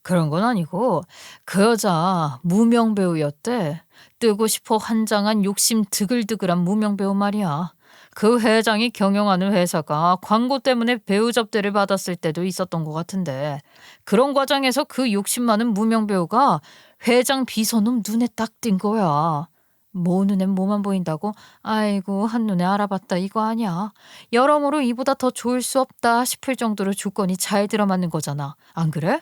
그런 건 아니고 그 여자 무명 배우였대. 뜨고 싶어 환장한 욕심 드글드글한 무명 배우 말이야. 그 회장이 경영하는 회사가 광고 때문에 배우 접대를 받았을 때도 있었던 것 같은데 그런 과정에서 그 욕심 많은 무명 배우가 회장 비서놈 눈에 딱 띈 거야. 뭐 눈엔 뭐만 보인다고? 아이고 한눈에 알아봤다 이거 아니야. 여러모로 이보다 더 좋을 수 없다 싶을 정도로 조건이 잘 들어맞는 거잖아. 안 그래?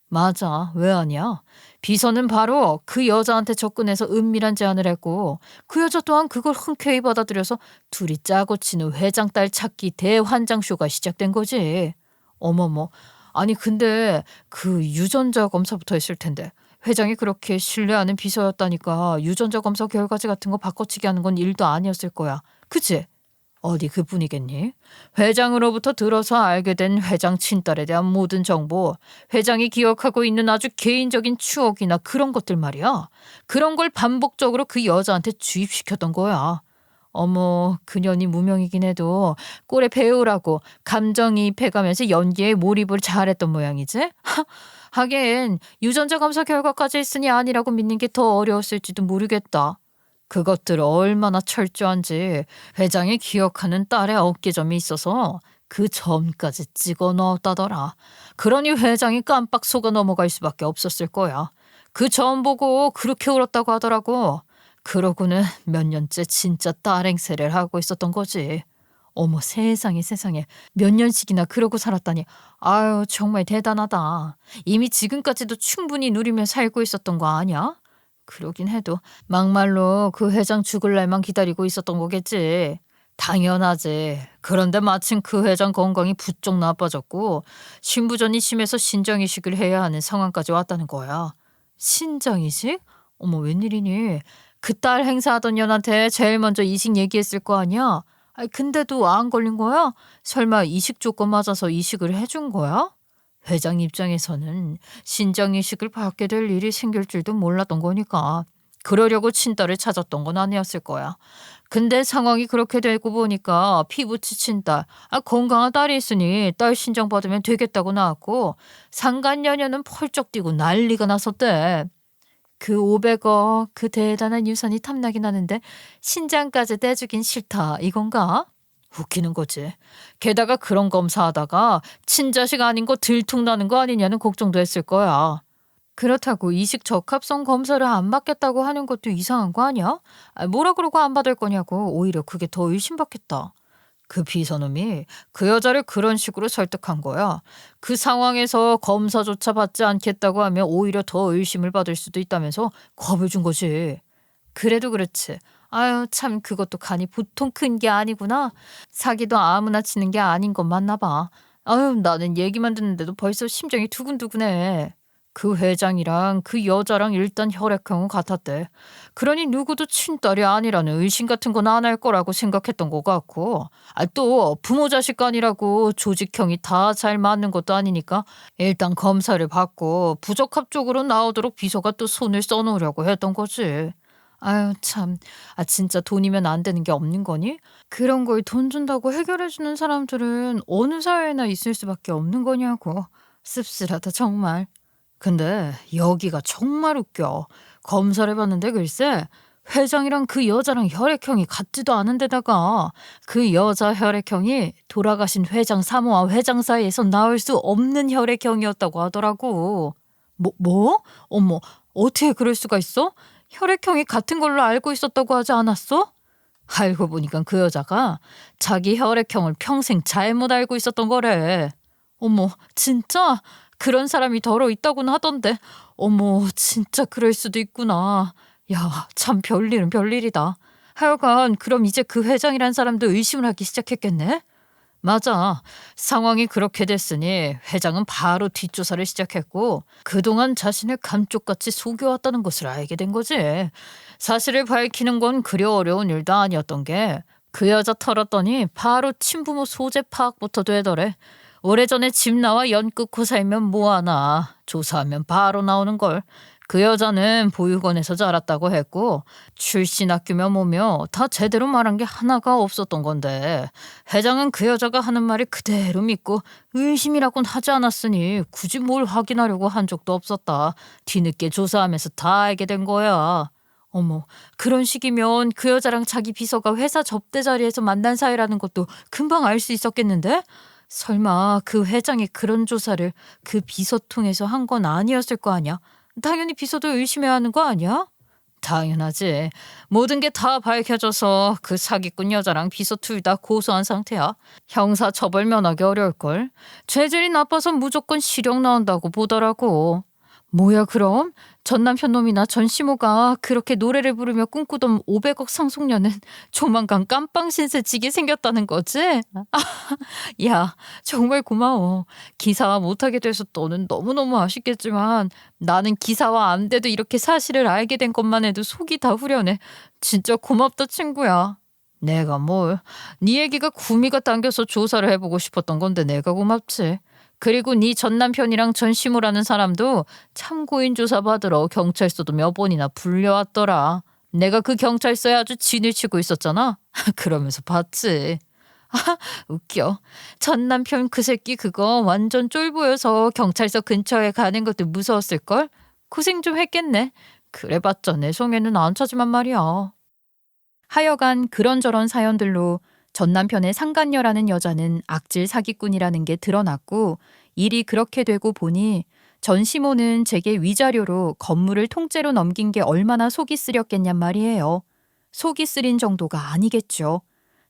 맞아. 왜 아니야? 비서는 바로 그 여자한테 접근해서 은밀한 제안을 했고 그 여자 또한 그걸 흔쾌히 받아들여서 둘이 짜고 치는 회장 딸 찾기 대환장쇼가 시작된 거지. 어머머. 아니 근데 그 유전자 검사부터 했을 텐데 회장이 그렇게 신뢰하는 비서였다니까 유전자 검사 결과지 같은 거 바꿔치기 하는 건 일도 아니었을 거야. 그치? 어디 그뿐이겠니? 회장으로부터 들어서 알게 된 회장 친딸에 대한 모든 정보, 회장이 기억하고 있는 아주 개인적인 추억이나 그런 것들 말이야. 그런 걸 반복적으로 그 여자한테 주입시켰던 거야. 어머, 그년이 무명이긴 해도 꼴의 배우라고 감정이입해가면서 연기에 몰입을 잘했던 모양이지? 하긴 유전자 검사 결과까지 했으니 아니라고 믿는 게 더 어려웠을지도 모르겠다. 그것들 얼마나 철저한지 회장이 기억하는 딸의 어깨점이 있어서 그 점까지 찍어 넣었다더라. 그러니 회장이 깜빡 속아 넘어갈 수밖에 없었을 거야. 그 점 보고 그렇게 울었다고 하더라고. 그러고는 몇 년째 진짜 딸 행세를 하고 있었던 거지. 어머 세상에 세상에 몇 년씩이나 그러고 살았다니. 아유 정말 대단하다. 이미 지금까지도 충분히 누리며 살고 있었던 거 아니야? 그러긴 해도 막말로 그 회장 죽을 날만 기다리고 있었던 거겠지. 당연하지. 그런데 마침 그 회장 건강이 부쩍 나빠졌고 신부전이 심해서 신정이식을 해야 하는 상황까지 왔다는 거야. 신정이식? 어머 웬일이니? 그 딸 행사하던 년한테 제일 먼저 이식 얘기했을 거 아니야? 아니, 근데도 안 걸린 거야? 설마 이식 조건 맞아서 이식을 해준 거야? 회장 입장에서는 신정이식을 받게 될 일이 생길 줄도 몰랐던 거니까 그러려고 친딸을 찾았던 건 아니었을 거야. 근데 상황이 그렇게 되고 보니까 피부치 친딸, 건강한 딸이 있으니 딸 신정 받으면 되겠다고 나왔고 상간녀녀는 펄쩍 뛰고 난리가 났었대. 그 500억 그 대단한 유산이 탐나긴 하는데 신장까지 떼주긴 싫다 이건가? 웃기는 거지. 게다가 그런 검사하다가 친자식 아닌 거 들통나는 거 아니냐는 걱정도 했을 거야. 그렇다고 이식 적합성 검사를 안 받겠다고 하는 것도 이상한 거 아니야? 뭐라 그러고 안 받을 거냐고 오히려 그게 더 의심받겠다. 그 비서놈이 그 여자를 그런 식으로 설득한 거야. 그 상황에서 검사조차 받지 않겠다고 하면 오히려 더 의심을 받을 수도 있다면서 겁을 준 거지. 그래도 그렇지. 아유 참 그것도 간이 보통 큰 게 아니구나. 사기도 아무나 치는 게 아닌 것 맞나 봐. 아유 나는 얘기만 듣는데도 벌써 심장이 두근두근해. 그 회장이랑 그 여자랑 일단 혈액형은 같았대. 그러니 누구도 친딸이 아니라는 의심 같은 건 안 할 거라고 생각했던 것 같고 또 부모 자식 간이라고 조직형이 다 잘 맞는 것도 아니니까 일단 검사를 받고 부적합적으로 나오도록 비서가 또 손을 써놓으려고 했던 거지. 아유 참, 진짜 돈이면 안 되는 게 없는 거니? 그런 걸 돈 준다고 해결해주는 사람들은 어느 사회나 있을 수밖에 없는 거냐고. 씁쓸하다 정말. 근데 여기가 정말 웃겨. 검사를 봤는데 글쎄 회장이랑 그 여자랑 혈액형이 같지도 않은데다가 그 여자 혈액형이 돌아가신 회장 사모와 회장 사이에서 나올 수 없는 혈액형이었다고 하더라고. 뭐? 어머, 어떻게 그럴 수가 있어? 혈액형이 같은 걸로 알고 있었다고 하지 않았어? 알고 보니까 그 여자가 자기 혈액형을 평생 잘못 알고 있었던 거래. 어머, 진짜? 그런 사람이 더러 있다고는 하던데. 어머, 진짜 그럴 수도 있구나. 야, 참 별일은 별일이다. 하여간 그럼 이제 그 회장이란 사람도 의심을 하기 시작했겠네? 맞아. 상황이 그렇게 됐으니 회장은 바로 뒷조사를 시작했고 그동안 자신을 감쪽같이 속여왔다는 것을 알게 된 거지. 사실을 밝히는 건 그리 어려운 일도 아니었던 게 그 여자 털었더니 바로 친부모 소재 파악부터 되더래. 오래전에 집 나와 연 끊고 살면 뭐하나. 조사하면 바로 나오는 걸. 그 여자는 보육원에서 자랐다고 했고 출신 학교며 뭐며 다 제대로 말한 게 하나가 없었던 건데 회장은 그 여자가 하는 말을 그대로 믿고 의심이라고는 하지 않았으니 굳이 뭘 확인하려고 한 적도 없었다. 뒤늦게 조사하면서 다 알게 된 거야. 어머, 그런 식이면 그 여자랑 자기 비서가 회사 접대 자리에서 만난 사이라는 것도 금방 알 수 있었겠는데? 설마 그 회장이 그런 조사를 그 비서 통해서 한 건 아니었을 거 아니야? 당연히 비서도 의심해야 하는 거 아니야? 당연하지. 모든 게 다 밝혀져서 그 사기꾼 여자랑 비서 둘 다 고소한 상태야. 형사 처벌 면하기 어려울걸. 죄질이 나빠서 무조건 실형 나온다고 보더라고. 뭐야 그럼? 전 남편 놈이나 전 시모가 그렇게 노래를 부르며 꿈꾸던 500억 상속녀는 조만간 깜빵 신세 지게 생겼다는 거지? 야, 정말 고마워. 기사화 못하게 돼서 너는 너무너무 아쉽겠지만 나는 기사화 안 돼도 이렇게 사실을 알게 된 것만 해도 속이 다 후련해. 진짜 고맙다 친구야. 내가 뭘. 네 얘기가 구미가 당겨서 조사를 해보고 싶었던 건데 내가 고맙지. 그리고 네 전 남편이랑 전 시모라는 사람도 참고인 조사 받으러 경찰서도 몇 번이나 불려왔더라. 내가 그 경찰서에 아주 진을 치고 있었잖아. 그러면서 봤지. 웃겨. 전 남편 그 새끼 그거 완전 쫄보여서 경찰서 근처에 가는 것도 무서웠을걸? 고생 좀 했겠네. 그래봤자 내 성에는 안 차지만 말이야. 하여간 그런저런 사연들로 전 남편의 상간녀라는 여자는 악질 사기꾼이라는 게 드러났고 일이 그렇게 되고 보니 전 시모는 제게 위자료로 건물을 통째로 넘긴 게 얼마나 속이 쓰렸겠냔 말이에요. 속이 쓰린 정도가 아니겠죠.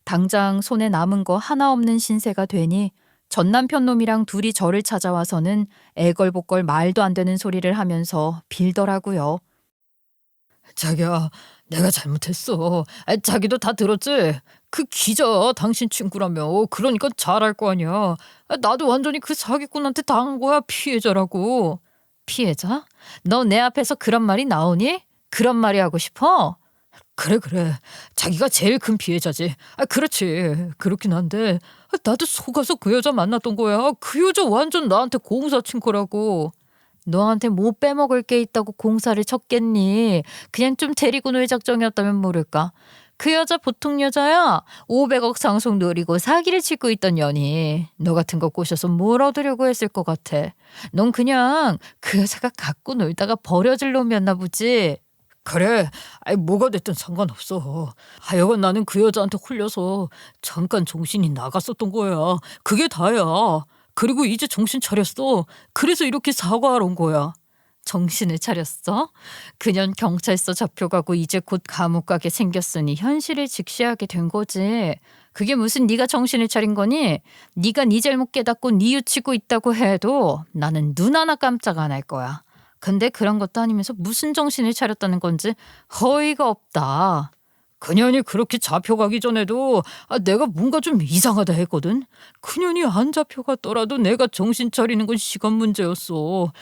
당장 손에 남은 거 하나 없는 신세가 되니 전 남편 놈이랑 둘이 저를 찾아와서는 애걸복걸 말도 안 되는 소리를 하면서 빌더라고요. 자기야, 내가 잘못했어. 자기도 다 들었지? 그 기자 당신 친구라며. 그러니까 잘할 거 아니야. 나도 완전히 그 사기꾼한테 당한 거야. 피해자라고. 피해자? 너 내 앞에서 그런 말이 나오니? 그런 말이 하고 싶어? 그래. 자기가 제일 큰 피해자지. 그렇지. 그렇긴 한데 나도 속아서 그 여자 만났던 거야. 그 여자 완전 나한테 공사 친 거라고. 너한테 뭐 빼먹을 게 있다고 공사를 쳤겠니? 그냥 좀 데리고 놀 작정이었다면 모를까. 그 여자 보통 여자야. 500억 상속 노리고 사기를 치고 있던 년이. 너 같은 거 꼬셔서 뭘 얻으려고 했을 것 같아. 넌 그냥 그 여자가 갖고 놀다가 버려질 놈이었나 보지. 그래. 뭐가 됐든 상관없어. 하여간 나는 그 여자한테 홀려서 잠깐 정신이 나갔었던 거야. 그게 다야. 그리고 이제 정신 차렸어. 그래서 이렇게 사과하러 온 거야. 정신을 차렸어? 그년 경찰서 잡혀가고 이제 곧 감옥 가게 생겼으니 현실을 직시하게 된 거지. 그게 무슨 네가 정신을 차린 거니? 네가 네 잘못 깨닫고 뉘우치고 있다고 해도 나는 눈 하나 깜짝 안 할 거야. 근데 그런 것도 아니면서 무슨 정신을 차렸다는 건지 허의가 없다. 그년이 그렇게 잡혀가기 전에도 내가 뭔가 좀 이상하다 했거든. 그년이 안 잡혀갔더라도 내가 정신 차리는 건 시간 문제였어.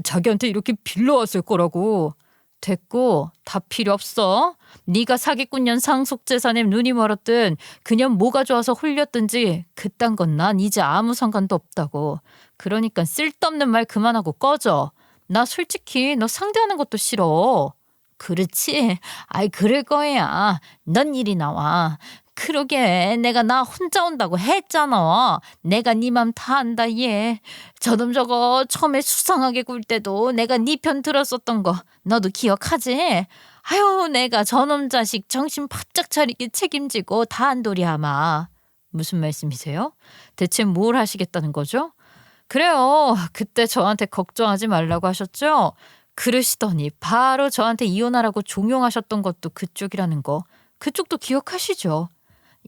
자기한테 이렇게 빌려왔을 거라고. 됐고 다 필요 없어. 네가 사기꾼년 상속재산에 눈이 멀었든 그년 뭐가 좋아서 홀렸든지 그딴 건 난 이제 아무 상관도 없다고. 그러니까 쓸데없는 말 그만하고 꺼져. 나 솔직히 너 상대하는 것도 싫어. 그렇지. 그럴 거야. 넌 이리 나와. 그러게 내가 나 혼자 온다고 했잖아. 내가 네 맘 다 안다 얘. 저놈 저거 처음에 수상하게 굴 때도 내가 네 편 들었었던 거 너도 기억하지? 아유, 내가 저놈 자식 정신 바짝 차리게 책임지고 단돌이하마. 무슨 말씀이세요? 대체 뭘 하시겠다는 거죠? 그래요. 그때 저한테 걱정하지 말라고 하셨죠? 그러시더니 바로 저한테 이혼하라고 종용하셨던 것도 그쪽이라는 거. 그쪽도 기억하시죠?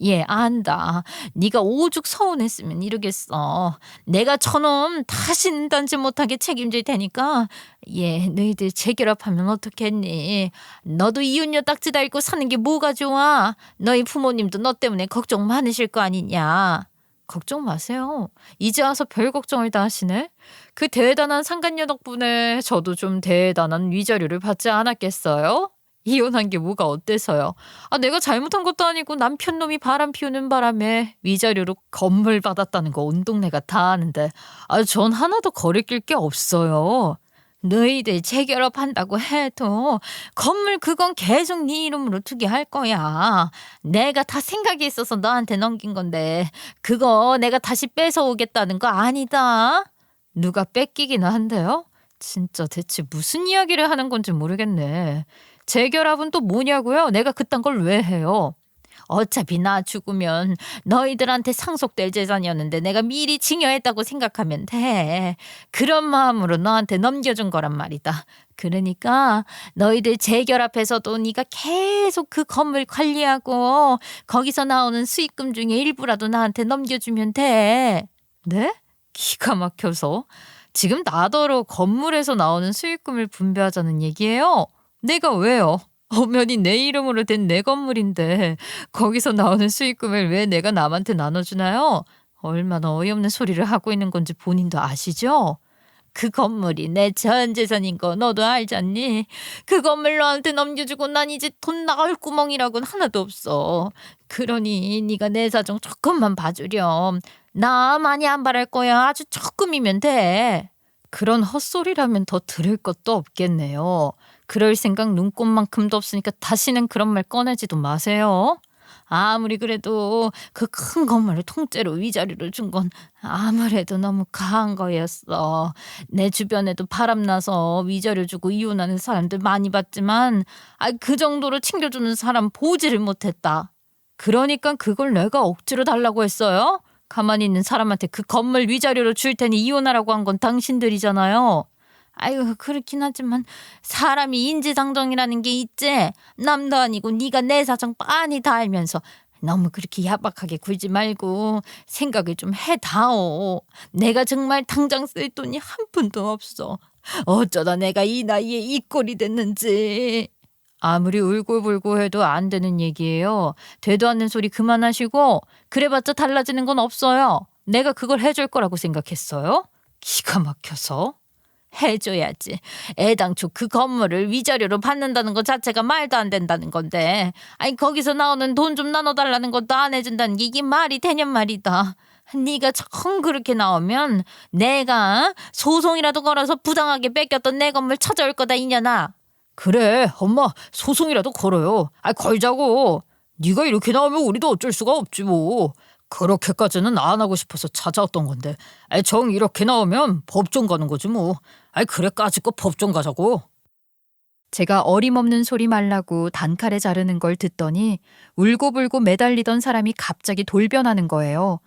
예, 안다. 네가 오죽 서운했으면 이러겠어. 내가 저놈 다시는 던지 못하게 책임질 테니까 너희들 재결합하면 어떻겠니? 너도 이혼녀 딱지 달고 사는 게 뭐가 좋아? 너희 부모님도 너 때문에 걱정 많으실 거 아니냐? 걱정 마세요. 이제 와서 별 걱정을 다 하시네. 그 대단한 상간녀 덕분에 저도 좀 대단한 위자료를 받지 않았겠어요? 이혼한 게 뭐가 어때서요? 내가 잘못한 것도 아니고 남편 놈이 바람 피우는 바람에 위자료로 건물 받았다는 거 온 동네가 다 아는데 전 하나도 거리낄 게 없어요. 너희들 재결합한다고 해도 건물 그건 계속 네 이름으로 두게 할 거야. 내가 다 생각이 있어서 너한테 넘긴 건데 그거 내가 다시 뺏어오겠다는 거 아니다. 누가 뺏기기는 한데요? 진짜 대체 무슨 이야기를 하는 건지 모르겠네. 재결합은 또 뭐냐고요? 내가 그딴 걸 왜 해요? 어차피 나 죽으면 너희들한테 상속될 재산이었는데 내가 미리 증여했다고 생각하면 돼. 그런 마음으로 너한테 넘겨준 거란 말이다. 그러니까 너희들 재결합해서도 네가 계속 그 건물 관리하고 거기서 나오는 수익금 중에 일부라도 나한테 넘겨주면 돼. 네? 기가 막혀서. 지금 나더러 건물에서 나오는 수익금을 분배하자는 얘기예요? 내가 왜요? 엄연히 내 이름으로 된 내 건물인데 거기서 나오는 수익금을 왜 내가 남한테 나눠주나요? 얼마나 어이없는 소리를 하고 있는 건지 본인도 아시죠? 그 건물이 내 전 재산인 거 너도 알잖니? 그 건물 너한테 넘겨주고 난 이제 돈 나갈 구멍이라고는 하나도 없어. 그러니 네가 내 사정 조금만 봐주렴. 나 많이 안 바랄 거야. 아주 조금이면 돼. 그런 헛소리라면 더 들을 것도 없겠네요. 그럴 생각 눈꼽만큼도 없으니까 다시는 그런 말 꺼내지도 마세요. 아무리 그래도 그 큰 건물을 통째로 위자료를 준 건 아무래도 너무 강한 거였어. 내 주변에도 바람나서 위자료 주고 이혼하는 사람들 많이 봤지만 그 정도로 챙겨주는 사람 보지를 못했다. 그러니까 그걸 내가 억지로 달라고 했어요? 가만히 있는 사람한테 그 건물 위자료로 줄 테니 이혼하라고 한 건 당신들이잖아요. 아유, 그렇긴 하지만 사람이 인지상정이라는 게 있지. 남도 아니고 네가 내 사정 빤히 다 알면서 너무 그렇게 야박하게 굴지 말고 생각을 좀 해다오. 내가 정말 당장 쓸 돈이 한 푼도 없어. 어쩌다 내가 이 나이에 이 꼴이 됐는지. 아무리 울고불고 해도 안 되는 얘기예요. 되도 않는 소리 그만하시고 그래봤자 달라지는 건 없어요. 내가 그걸 해줄 거라고 생각했어요? 기가 막혀서. 해줘야지. 애당초 그 건물을 위자료로 받는다는 것 자체가 말도 안 된다는 건데 거기서 나오는 돈 좀 나눠달라는 것도 안 해준다는 게 이게 말이 되냔 말이다. 네가 정 그렇게 나오면 내가 소송이라도 걸어서 부당하게 뺏겼던 내 건물 찾아올 거다 이년아. 그래 엄마 소송이라도 걸어요. 걸자고. 네가 이렇게 나오면 우리도 어쩔 수가 없지 뭐. 그렇게까지는 안 하고 싶어서 찾아왔던 건데 정 이렇게 나오면 법정 가는 거지 뭐. 그래 까짓거 법정 가자고. 제가 어림없는 소리 말라고 단칼에 자르는 걸 듣더니 울고불고 매달리던 사람이 갑자기 돌변하는 거예요.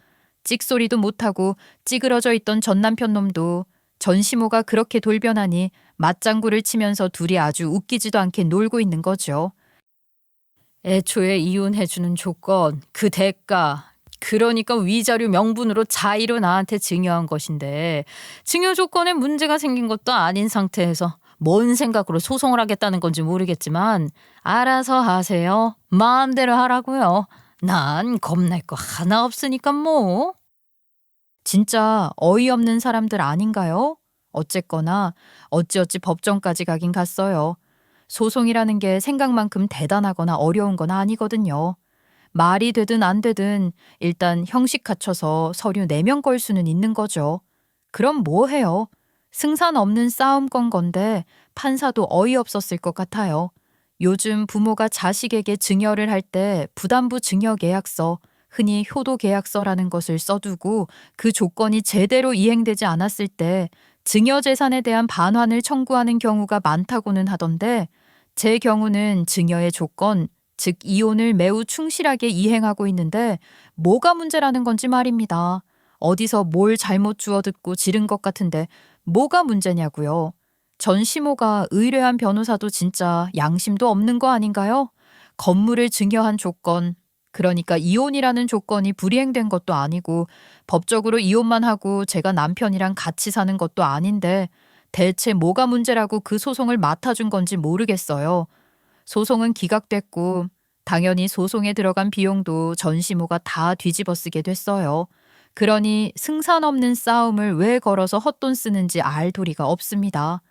찍소리도 못하고 찌그러져 있던 전 남편 놈도 전시모가 그렇게 돌변하니 맞장구를 치면서 둘이 아주 웃기지도 않게 놀고 있는 거죠. 애초에 이혼해주는 조건, 그 대가, 그러니까 위자료 명분으로 자의로 나한테 증여한 것인데 증여 조건에 문제가 생긴 것도 아닌 상태에서 뭔 생각으로 소송을 하겠다는 건지 모르겠지만 알아서 하세요. 마음대로 하라고요. 난 겁날 거 하나 없으니까 뭐. 진짜 어이없는 사람들 아닌가요? 어쨌거나 어찌어찌 법정까지 가긴 갔어요. 소송이라는 게 생각만큼 대단하거나 어려운 건 아니거든요. 말이 되든 안 되든 일단 형식 갖춰서 서류 내면 걸 수는 있는 거죠. 그럼 뭐 해요? 승산 없는 싸움 건 건데 판사도 어이없었을 것 같아요. 요즘 부모가 자식에게 증여를 할 때 부담부 증여 계약서, 흔히 효도 계약서라는 것을 써두고 그 조건이 제대로 이행되지 않았을 때 증여 재산에 대한 반환을 청구하는 경우가 많다고는 하던데 제 경우는 증여의 조건, 즉 이혼을 매우 충실하게 이행하고 있는데 뭐가 문제라는 건지 말입니다. 어디서 뭘 잘못 주워 듣고 지른 것 같은데 뭐가 문제냐고요. 전 시모가 의뢰한 변호사도 진짜 양심도 없는 거 아닌가요? 건물을 증여한 조건, 그러니까 이혼이라는 조건이 불이행된 것도 아니고 법적으로 이혼만 하고 제가 남편이랑 같이 사는 것도 아닌데 대체 뭐가 문제라고 그 소송을 맡아준 건지 모르겠어요. 소송은 기각됐고 당연히 소송에 들어간 비용도 전 시모가 다 뒤집어 쓰게 됐어요. 그러니 승산 없는 싸움을 왜 걸어서 헛돈 쓰는지 알 도리가 없습니다.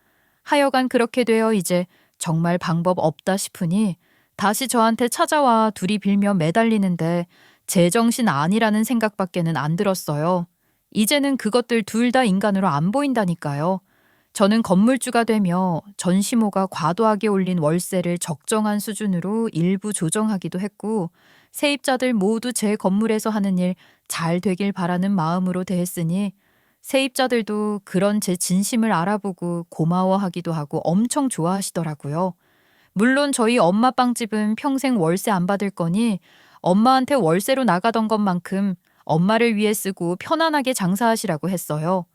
하여간 그렇게 되어 이제 정말 방법 없다 싶으니 다시 저한테 찾아와 둘이 빌며 매달리는데 제정신 아니라는 생각밖에는 안 들었어요. 이제는 그것들 둘 다 인간으로 안 보인다니까요. 저는 건물주가 되며 전시모가 과도하게 올린 월세를 적정한 수준으로 일부 조정하기도 했고 세입자들 모두 제 건물에서 하는 일 잘 되길 바라는 마음으로 대했으니 세입자들도 그런 제 진심을 알아보고 고마워하기도 하고 엄청 좋아하시더라고요. 물론 저희 엄마 빵집은 평생 월세 안 받을 거니 엄마한테 월세로 나가던 것만큼 엄마를 위해 쓰고 편안하게 장사하시라고 했어요.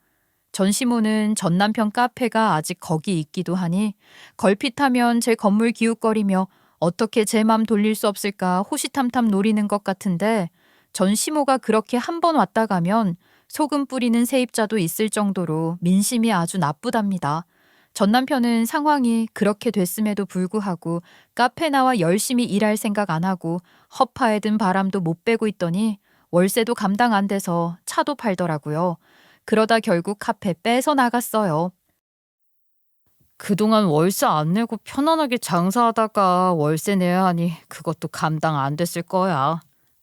전시모는 전 남편 카페가 아직 거기 있기도 하니 걸핏하면 제 건물 기웃거리며 어떻게 제 맘 돌릴 수 없을까 호시탐탐 노리는 것 같은데 전시모가 그렇게 한 번 왔다 가면 소금 뿌리는 세입자도 있을 정도로 민심이 아주 나쁘답니다. 전 남편은 상황이 그렇게 됐음에도 불구하고 카페 나와 열심히 일할 생각 안 하고 허파에 든 바람도 못 빼고 있더니 월세도 감당 안 돼서 차도 팔더라고요. 그러다 결국 카페 빼서 나갔어요. 그동안 월세 안 내고 편안하게 장사하다가 월세 내야 하니 그것도 감당 안 됐을 거야.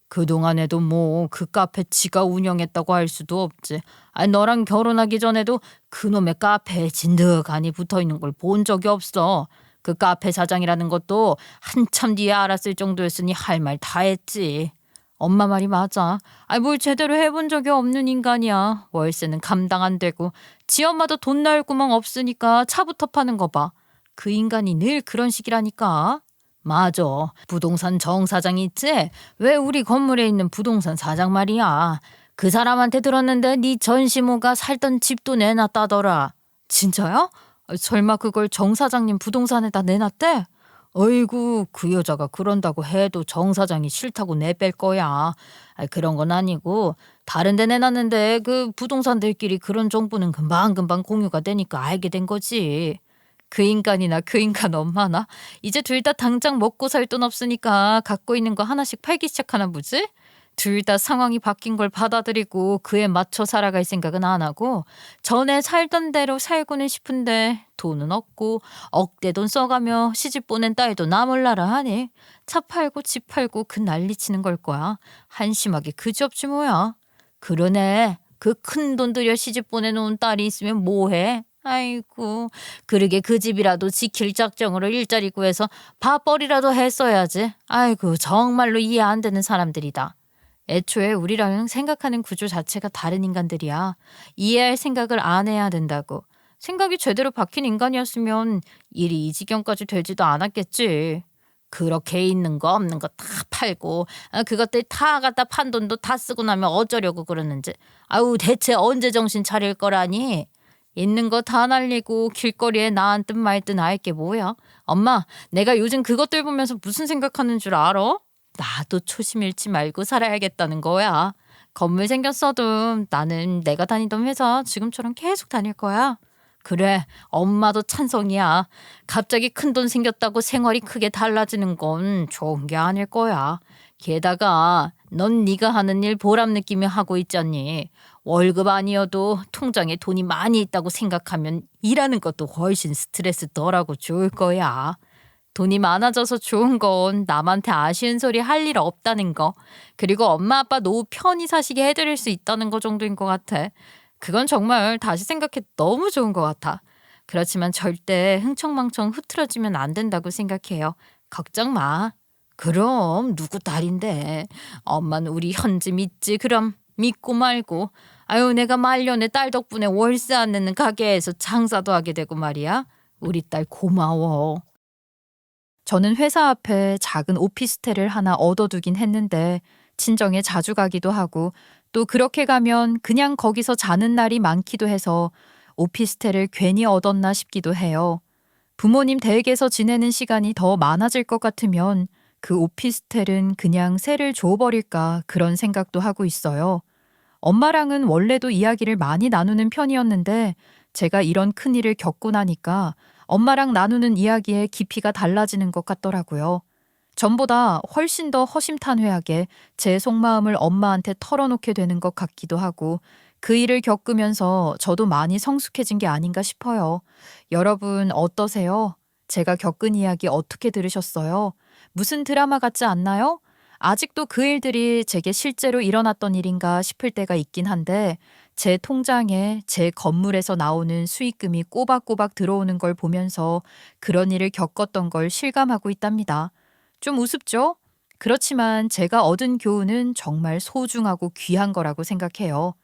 그동안에도 뭐 그 카페 지가 운영했다고 할 수도 없지. 아니 너랑 결혼하기 전에도 그놈의 카페에 진득하니 붙어있는 걸 본 적이 없어. 그 카페 사장이라는 것도 한참 뒤에 알았을 정도였으니 할 말 다 했지. 엄마 말이 맞아. 아니 뭘 제대로 해본 적이 없는 인간이야. 월세는 감당 안 되고 지 엄마도 돈 나올 구멍 없으니까 차부터 파는 거 봐. 그 인간이 늘 그런 식이라니까. 맞아. 부동산 정 사장이 있지? 왜 우리 건물에 있는 부동산 사장 말이야. 그 사람한테 들었는데 네 전시모가 살던 집도 내놨다더라. 진짜야? 설마 그걸 정 사장님 부동산에다 내놨대? 어이구 그 여자가 그런다고 해도 정 사장이 싫다고 내뺄 거야. 그런 건 아니고 다른 데 내놨는데 그 부동산들끼리 그런 정보는 금방금방 공유가 되니까 알게 된 거지. 그 인간이나 그 인간 엄마나 이제 둘 다 당장 먹고 살 돈 없으니까 갖고 있는 거 하나씩 팔기 시작하나 보지? 둘 다 상황이 바뀐 걸 받아들이고 그에 맞춰 살아갈 생각은 안 하고 전에 살던 대로 살고는 싶은데 돈은 없고 억대 돈 써가며 시집 보낸 딸도 나 몰라라 하니 차 팔고 집 팔고 그 난리치는 걸 거야. 한심하게 그지없지 뭐야. 그러네. 그 큰 돈 들여 시집 보내놓은 딸이 있으면 뭐해? 아이고 그러게 그 집이라도 지킬 작정으로 일자리 구해서 밥벌이라도 했어야지. 아이고 정말로 이해 안 되는 사람들이다. 애초에 우리랑 생각하는 구조 자체가 다른 인간들이야. 이해할 생각을 안 해야 된다고. 생각이 제대로 박힌 인간이었으면 일이 이 지경까지 되지도 않았겠지. 그렇게 있는 거 없는 거 다 팔고 그것들 다 갖다 판 돈도 다 쓰고 나면 어쩌려고 그러는지. 아우 대체 언제 정신 차릴 거라니. 있는 거 다 날리고 길거리에 나앉든 말든 알게 뭐야. 엄마 내가 요즘 그것들 보면서 무슨 생각하는 줄 알아? 나도 초심 잃지 말고 살아야겠다는 거야. 건물 생겼어도 나는 내가 다니던 회사 지금처럼 계속 다닐 거야. 그래 엄마도 찬성이야. 갑자기 큰돈 생겼다고 생활이 크게 달라지는 건 좋은 게 아닐 거야. 게다가 넌 네가 하는 일 보람 느끼며 하고 있잖니. 월급 아니어도 통장에 돈이 많이 있다고 생각하면 일하는 것도 훨씬 스트레스 덜하고 좋을 거야. 돈이 많아져서 좋은 건 남한테 아쉬운 소리 할 일 없다는 거. 그리고 엄마 아빠 노후 편히 사시게 해드릴 수 있다는 거 정도인 것 같아. 그건 정말 다시 생각해 너무 좋은 것 같아. 그렇지만 절대 흥청망청 흐트러지면 안 된다고 생각해요. 걱정 마. 그럼 누구 딸인데. 엄마는 우리 현지 믿지. 그럼 믿고 말고. 아유 내가 말년에 딸 덕분에 월세 안 내는 가게에서 장사도 하게 되고 말이야. 우리 딸 고마워. 저는 회사 앞에 작은 오피스텔을 하나 얻어두긴 했는데 친정에 자주 가기도 하고 또 그렇게 가면 그냥 거기서 자는 날이 많기도 해서 오피스텔을 괜히 얻었나 싶기도 해요. 부모님 댁에서 지내는 시간이 더 많아질 것 같으면 그 오피스텔은 그냥 새를 줘버릴까 그런 생각도 하고 있어요. 엄마랑은 원래도 이야기를 많이 나누는 편이었는데 제가 이런 큰일을 겪고 나니까 엄마랑 나누는 이야기의 깊이가 달라지는 것 같더라고요. 전보다 훨씬 더 허심탄회하게 제 속마음을 엄마한테 털어놓게 되는 것 같기도 하고 그 일을 겪으면서 저도 많이 성숙해진 게 아닌가 싶어요. 여러분 어떠세요? 제가 겪은 이야기 어떻게 들으셨어요? 무슨 드라마 같지 않나요? 아직도 그 일들이 제게 실제로 일어났던 일인가 싶을 때가 있긴 한데 제 통장에 제 건물에서 나오는 수익금이 꼬박꼬박 들어오는 걸 보면서 그런 일을 겪었던 걸 실감하고 있답니다. 좀 우습죠? 그렇지만 제가 얻은 교훈은 정말 소중하고 귀한 거라고 생각해요.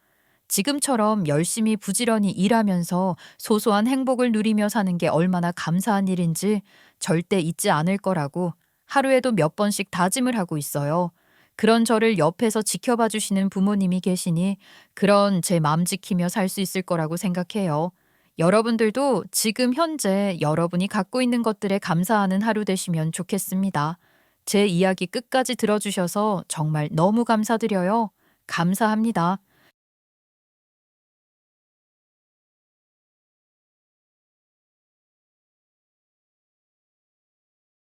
지금처럼 열심히 부지런히 일하면서 소소한 행복을 누리며 사는 게 얼마나 감사한 일인지 절대 잊지 않을 거라고 하루에도 몇 번씩 다짐을 하고 있어요. 그런 저를 옆에서 지켜봐 주시는 부모님이 계시니 그런 제 맘 지키며 살 수 있을 거라고 생각해요. 여러분들도 지금 현재 여러분이 갖고 있는 것들에 감사하는 하루 되시면 좋겠습니다. 제 이야기 끝까지 들어주셔서 정말 너무 감사드려요. 감사합니다.